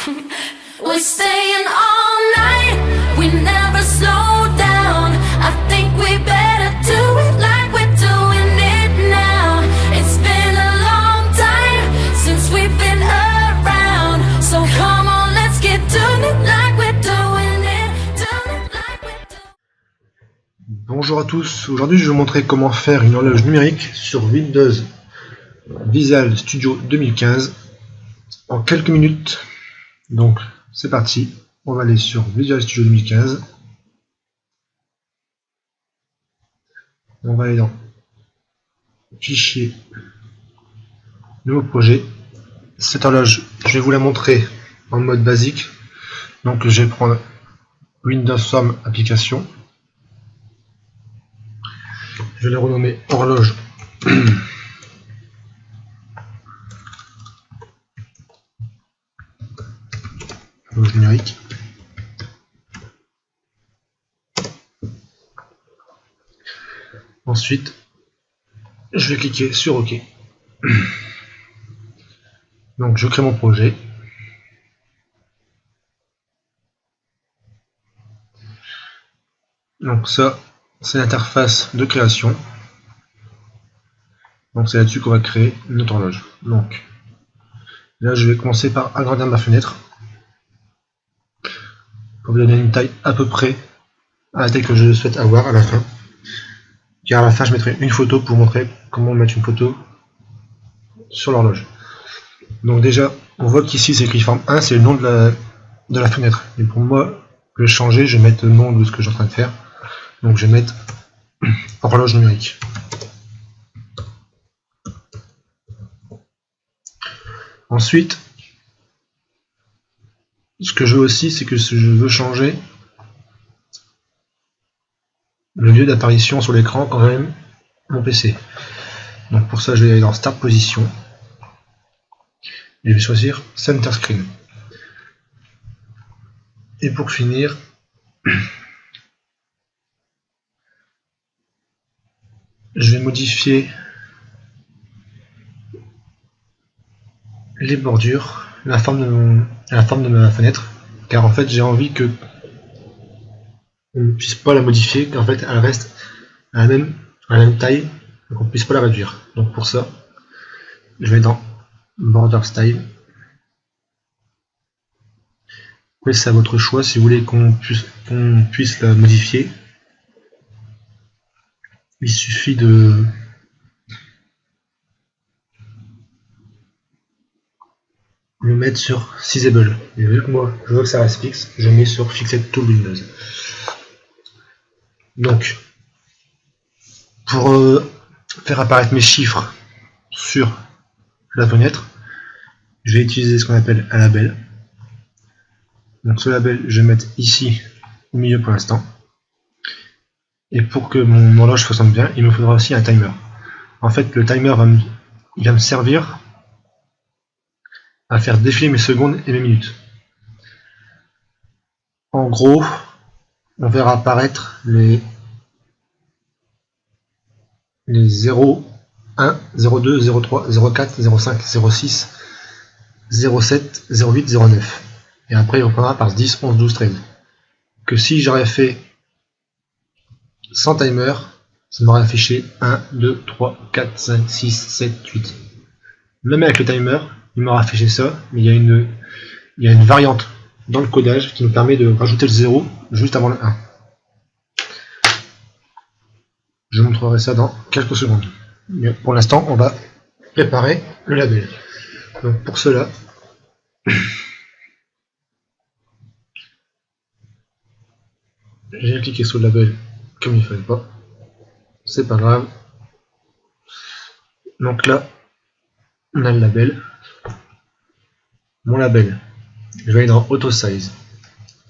We're staying all night, we never slow down. I think we better do it like we're doing it now. It's been a long time since we've been around. So come on, let's get doing it like we're doing it, doing it like we're doing it. Bonjour à tous, aujourd'hui je vais vous montrer comment faire une horloge numérique sur Windows Visual Studio 2015 en quelques minutes. Donc c'est parti, on va aller sur Visual Studio 2015, on va aller dans Fichier, Nouveau projet. Cette horloge, je vais vous la montrer en mode basique, donc je vais prendre Windows Form Application, je vais la renommer horloge numérique. Ensuite, je vais cliquer sur OK. Donc, je crée mon projet. Donc, ça, c'est l'interface de création. Donc, c'est là-dessus qu'on va créer notre horloge. Donc, là, je vais commencer par agrandir ma fenêtre pour vous donner une taille à peu près à la taille que je souhaite avoir à la fin. Car à la fin, je mettrai une photo pour montrer comment mettre une photo sur l'horloge. Donc déjà, on voit qu'ici c'est écrit forme 1, c'est le nom de la fenêtre. Et pour moi, je vais changer, je vais mettre le nom de ce que je suis en train de faire. Donc je vais mettre horloge numérique. Ensuite, ce que je veux aussi, c'est que je veux changer le lieu d'apparition sur l'écran quand même mon PC. Donc pour ça, je vais aller dans Start Position et je vais choisir Center Screen. Et pour finir, je vais modifier les bordures, la forme de ma fenêtre, car en fait j'ai envie que on ne puisse pas la modifier, qu'en fait elle reste à la même taille, donc on ne puisse pas la réduire. Donc pour ça, je vais dans Border Style. Après c'est à votre choix si vous voulez qu'on puisse la modifier. Il suffit de le mettre sur Sizeable. Et vu que moi je veux que ça reste fixe, je mets sur Fixed Tool Windows. Donc pour faire apparaître mes chiffres sur la fenêtre, je vais utiliser ce qu'on appelle un label. Donc ce label, je vais mettre ici au milieu pour l'instant. Et pour que mon horloge fonctionne bien, il me faudra aussi un timer. En fait, le timer va me servir à faire défiler mes secondes et mes minutes. En gros, on verra apparaître les 0, 1, 02, 03, 04, 05, 06, 07, 08, 09. Et après, on reprendra par 10, 11, 12, 13. Que si j'aurais fait sans timer, ça m'aurait affiché 1, 2, 3, 4, 5, 6, 7, 8. Même avec le timer, il m'aura affiché ça, mais il y a une variante dans le codage qui me permet de rajouter le 0 juste avant le 1. Je vous montrerai ça dans quelques secondes. Mais pour l'instant, on va préparer le label. Donc pour cela, j'ai cliqué sur le label comme il ne fallait pas. C'est pas grave. Donc là, on a le label. Mon label, je vais aller dans Auto Size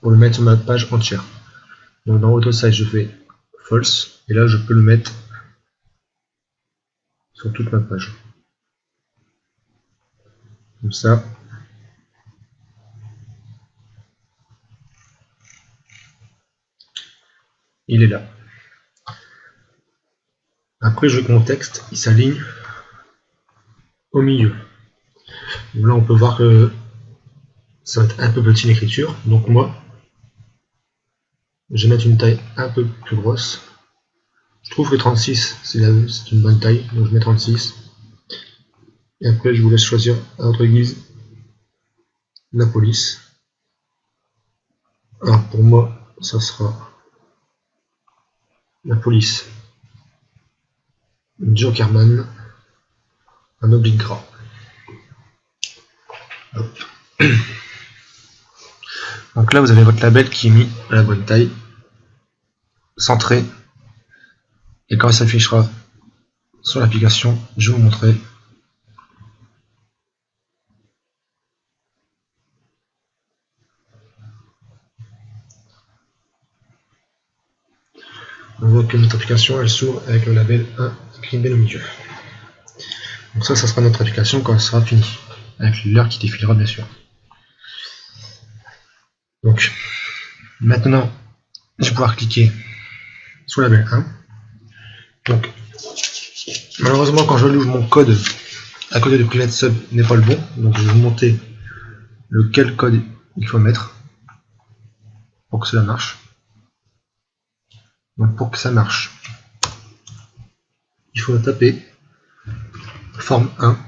pour le mettre sur ma page entière. Donc dans Auto Size, je fais False et là je peux le mettre sur toute ma page. Comme ça. Il est là. Après, je veux que mon texte il s'aligne au milieu. Donc là, on peut voir que ça va être un peu petit l'écriture, donc moi je vais mettre une taille un peu plus grosse. Je trouve que 36 c'est une bonne taille, donc je mets 36. Et après je vous laisse choisir à votre guise la police. Alors pour moi ça sera la police Jokerman, un oblique gras. Hop. Donc là vous avez votre label qui est mis à la bonne taille, centré, et quand il s'affichera sur l'application, je vais vous montrer. On voit que notre application elle s'ouvre avec le label 1 écrit bien au milieu. Donc ça sera notre application quand elle sera finie, avec l'heure qui défilera bien sûr. Donc maintenant je vais pouvoir cliquer sur le label 1. Donc malheureusement quand je ouvre mon code à côté de Private Sub n'est pas le bon, donc je vais vous montrer lequel code il faut mettre pour que cela marche. Donc pour que ça marche, il faut taper forme 1.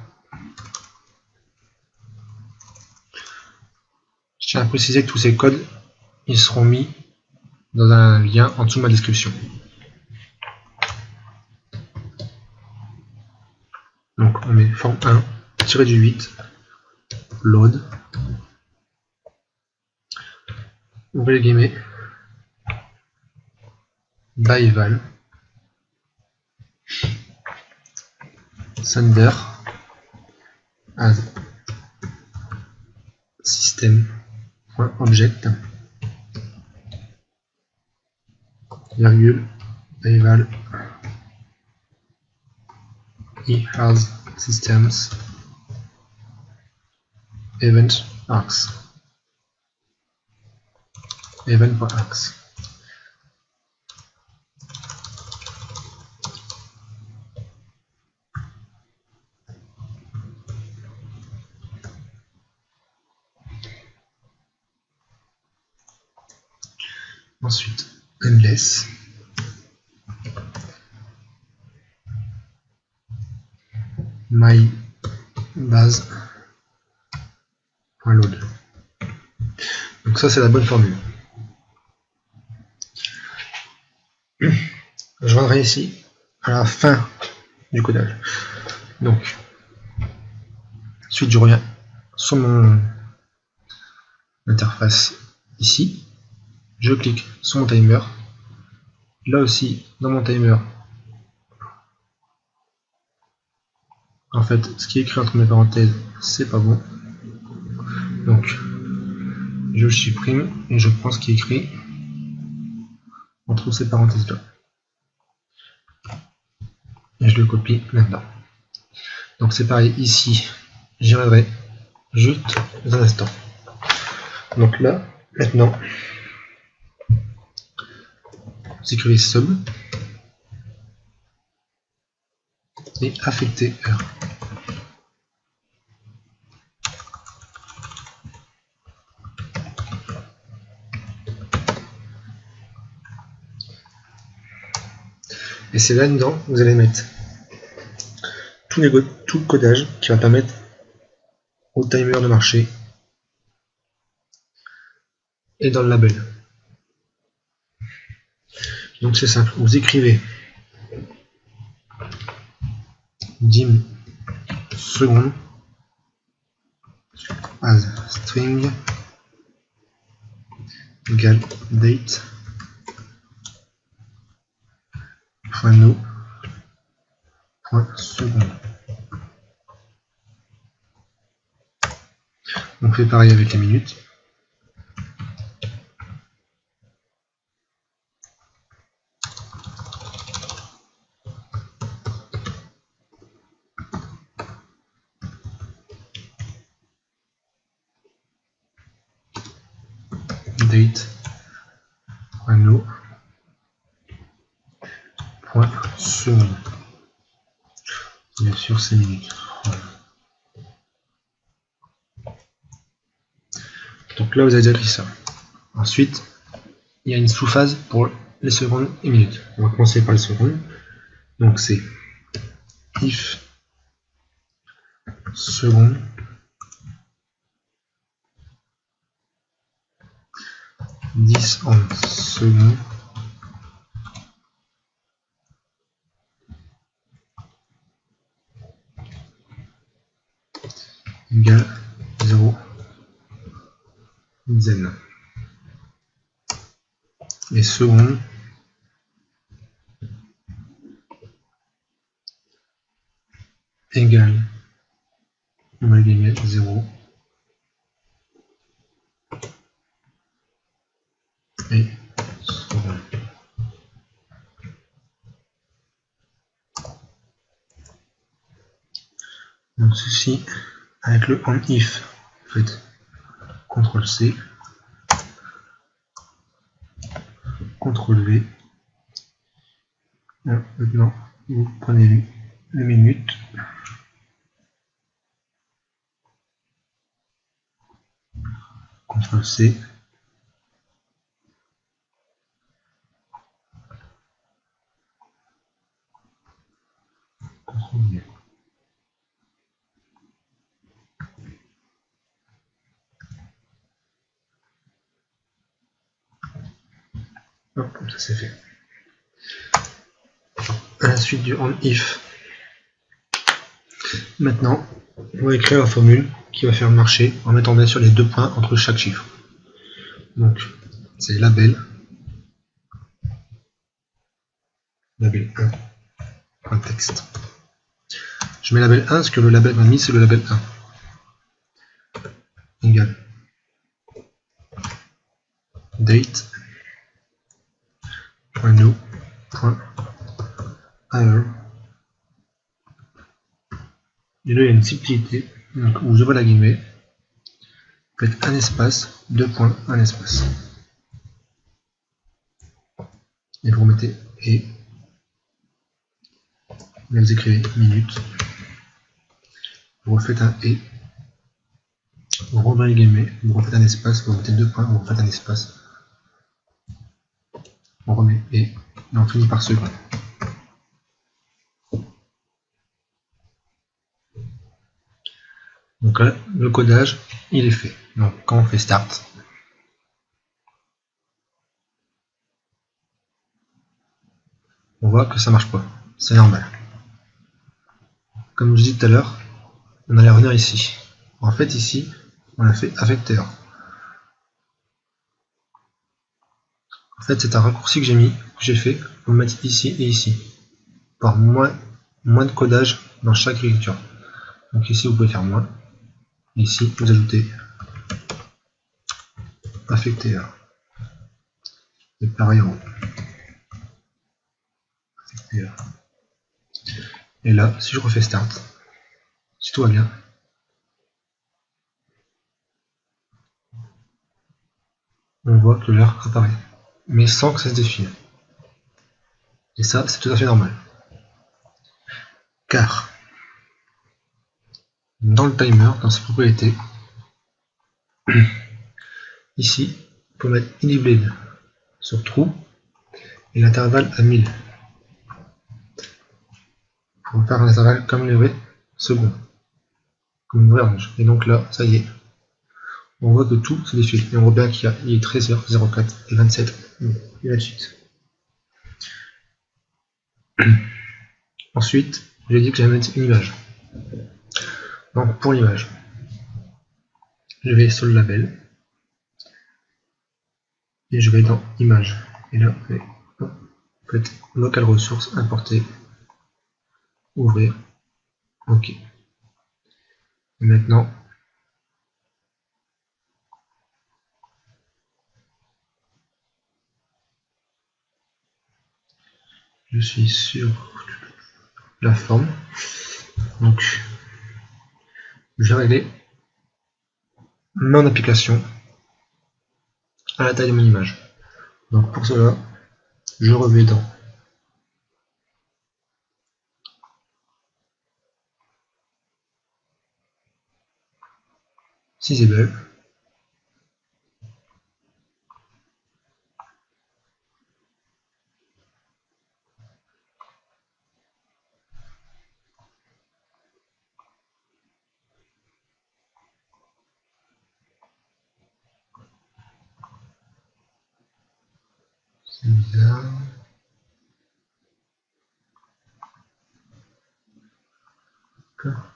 Je tiens à préciser que tous ces codes ils seront mis dans un lien en dessous de ma description. Donc on met forme 1, tiré du 8, load, ouvrez les guillemets, by val, sender as system.object, virgule, by val, he has systems event args. Event.args. Ensuite, endless. My base. Load. Donc ça c'est la bonne formule. Je reviendrai ici à la fin du codage. Donc ensuite je reviens sur mon interface ici. Je clique sur mon timer. Là aussi dans mon timer, en fait ce qui est écrit entre mes parenthèses c'est pas bon. Donc je supprime et je prends ce qui est écrit entre ces parenthèses là. Et je le copie là-dedans. Donc c'est pareil ici, j'y reviendrai juste dans un instant. Donc là, maintenant, vous écrivez sub et affecter heure. Et c'est là-dedans que vous allez mettre tout le codage qui va permettre au timer de marcher et dans le label. Donc c'est simple, vous écrivez dim seconde as string égale date .no .seconde. On fait pareil avec les minutes. Date .no .seconde. Bien sûr c'est minutes. Voilà. Donc là, vous avez déjà écrit ça. Ensuite, il y a une sous-phase pour les secondes et minutes. On va commencer par les secondes. Donc c'est if seconde en secondes égale 0 zen. Et secondes égale, on va les mettre 0 et secondes. Donc ceci avec le on if, faites CTRL C, CTRL V. Là, maintenant vous prenez le minute, CTRL C, CTRL V. Hop, comme ça c'est fait. À la suite du on if, maintenant on va écrire la formule qui va faire marcher en mettant bien sûr les deux points entre chaque chiffre. Donc c'est label 1, texte. Je mets label 1 parce que le label m'a mis c'est le label 1 égale date .no .hour. Et là il y a une subtilité, donc vous ouvrez la guillemets, vous faites un espace, deux points, un espace. Et vous remettez et là vous écrivez minute, vous refaites un et, vous rentrez les guillemets, vous refaites un espace, vous remettez deux points, vous refaites un espace, on remet et on finit par seconde. Donc là, le codage, il est fait. Donc quand on fait start, on voit que ça marche pas. C'est normal. Comme je dis tout à l'heure, on allait revenir ici. En fait, ici, on a fait affecteur. En fait, c'est un raccourci que j'ai fait pour mettre ici et ici. Par moins de codage dans chaque écriture. Donc ici, vous pouvez faire moins. Ici, vous ajoutez affecteur. Et pareil en haut. Affecteur. Et là, si je refais start, si tout va bien, on voit que l'heure apparaît, mais sans que ça se défile. Et ça, c'est tout à fait normal. Car, dans le timer, dans ses propriétés, ici, on peut mettre inIblade sur true et l'intervalle à 1000. Pour faire un intervalle comme une vraie seconde, comme une vraie range. Et donc là, ça y est, on voit que tout se défile. Et on voit bien qu'il y a 13h, 04 et 27, et la suite. Ensuite, j'ai dit que j'allais mettre une image. Donc pour l'image, je vais sur le label et je vais dans image. Et là, vous faites local ressources, importer, ouvrir, ok. Et maintenant, je suis sur la forme. Donc, je vais régler mon application à la taille de mon image. Donc pour cela, je reviens dans Sizable, C'est bizarre. D'accord.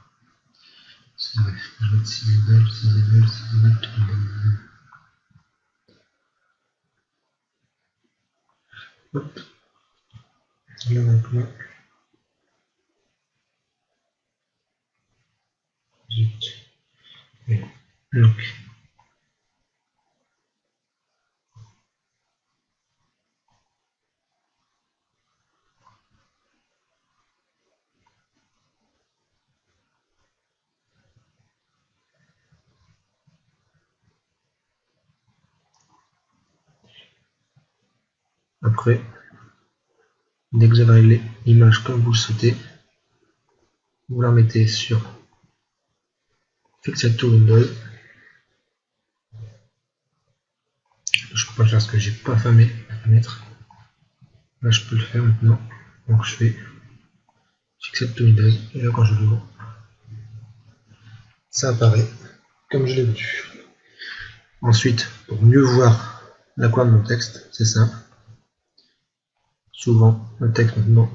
C'est vrai, je vais mettre 6 ébaules, 6 ébaules, 6 ébaules, tout le monde. Hop. Là maintenant. Zut. Donc. Après, dès que vous avez réglé l'image comme vous le souhaitez, vous la mettez sur Fixate to Windows. Je peux pas le faire parce que j'ai pas fermé la fenêtre. Là je peux le faire maintenant. Donc je fais Fixate to Windows et là quand je l'ouvre, ça apparaît comme je l'ai vu. Ensuite, pour mieux voir la couleur de mon texte, c'est simple. Souvent, le texte maintenant,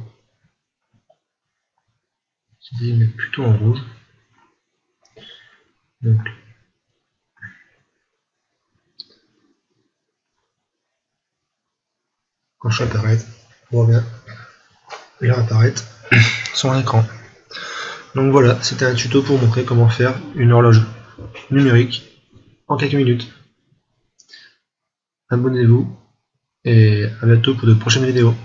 il met plutôt en rouge. Donc, quand je fais apparaître, on voit bien leur apparaître sur l'écran. Donc voilà, c'était un tuto pour montrer comment faire une horloge numérique en quelques minutes. Abonnez-vous et à bientôt pour de prochaines vidéos.